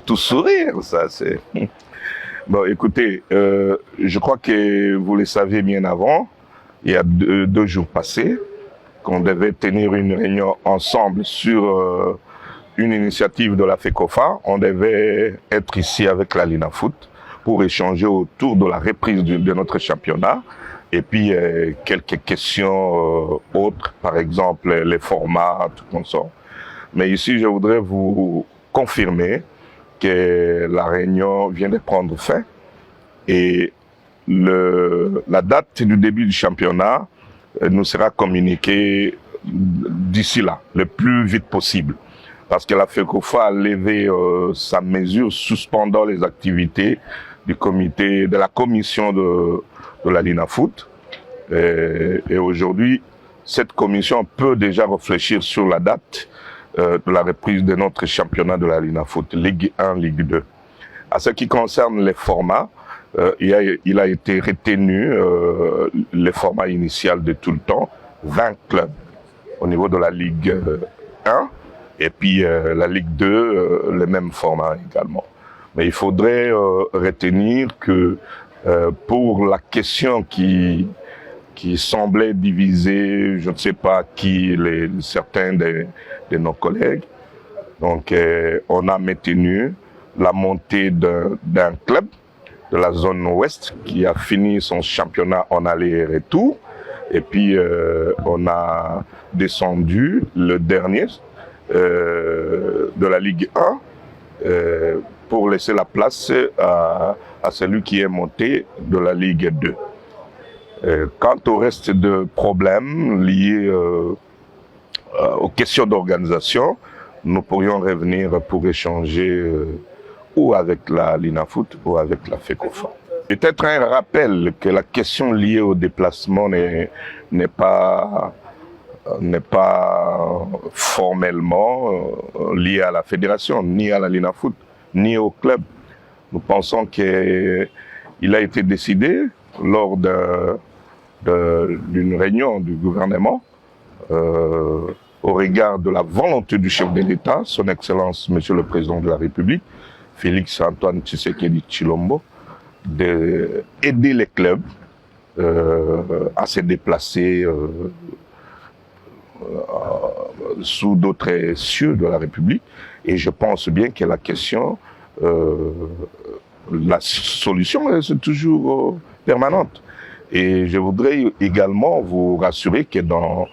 tout sourire, ça c'est... Bon, écoutez, je crois que vous le saviez bien avant, il y a deux jours passés, qu'on devait tenir une réunion ensemble sur une initiative de la FECOFA. On devait être ici avec la Linafoot pour échanger autour de la reprise de notre championnat et puis quelques questions autres, par exemple les formats, tout comme ça. Mais ici, je voudrais vous confirmer que la réunion vient de prendre fin et la date du début du championnat nous sera communiquée d'ici là, le plus vite possible. Parce que la FECOFA a levé sa mesure suspendant les activités du comité, de la commission de la Linafoot. Et aujourd'hui, cette commission peut déjà réfléchir sur la date de la reprise de notre championnat de la Linafoot, Ligue 1, Ligue 2. À ce qui concerne les formats, il a été retenu le format initial de tout le temps, 20 clubs au niveau de la Ligue 1 et puis la Ligue 2, le même format également. Mais il faudrait retenir que pour la question qui semblait diviser, je ne sais pas qui, certains de nos collègues, donc on a maintenu la montée d'un club de la zone ouest qui a fini son championnat en aller et retour. Et puis on a descendu le dernier de la Ligue 1 pour laisser la place à celui qui est monté de la Ligue 2. Quant au reste de problèmes liés aux questions d'organisation, nous pourrions revenir pour échanger ou avec la Linafoot ou avec la FECOFA. Peut-être un rappel que la question liée au déplacement n'est pas formellement liée à la fédération, ni à la Linafoot, ni au club. Nous pensons qu'il a été décidé lors d'une réunion du gouvernement au regard de la volonté du chef de l'État, son Excellence Monsieur le Président de la République, Félix Antoine Tshisekedi Tshilombo, d'aider les clubs à se déplacer sous d'autres cieux de la République. Et je pense bien que la question, la solution est toujours permanente. Et je voudrais également vous rassurer que dans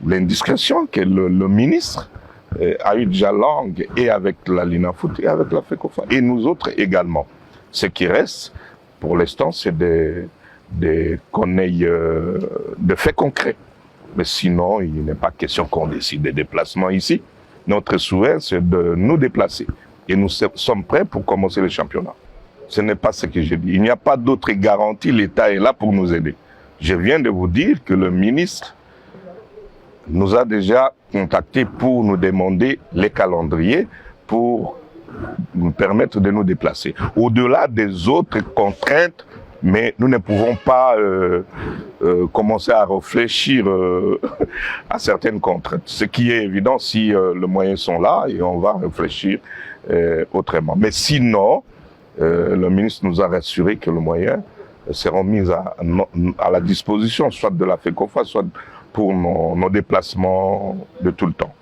l'indiscrétion que le ministre a eu déjà langue et avec la Linafoot et avec la FECOFA. Et nous autres également. Ce qui reste, pour l'instant, c'est qu'on ait de faits concrets. Mais sinon, il n'est pas question qu'on décide des déplacements ici. Notre souhait, c'est de nous déplacer. Et nous sommes prêts pour commencer le championnat. Ce n'est pas ce que j'ai dit. Il n'y a pas d'autre garantie. L'État est là pour nous aider. Je viens de vous dire que le ministre nous a déjà contactés pour nous demander les calendriers pour nous permettre de nous déplacer. Au-delà des autres contraintes, mais nous ne pouvons pas commencer à réfléchir à certaines contraintes. Ce qui est évident, si les moyens sont là, et on va réfléchir autrement. Mais sinon, le ministre nous a rassuré que les moyens seront mis à la disposition, soit de la FECOFA, soit pour nos déplacements de tout le temps.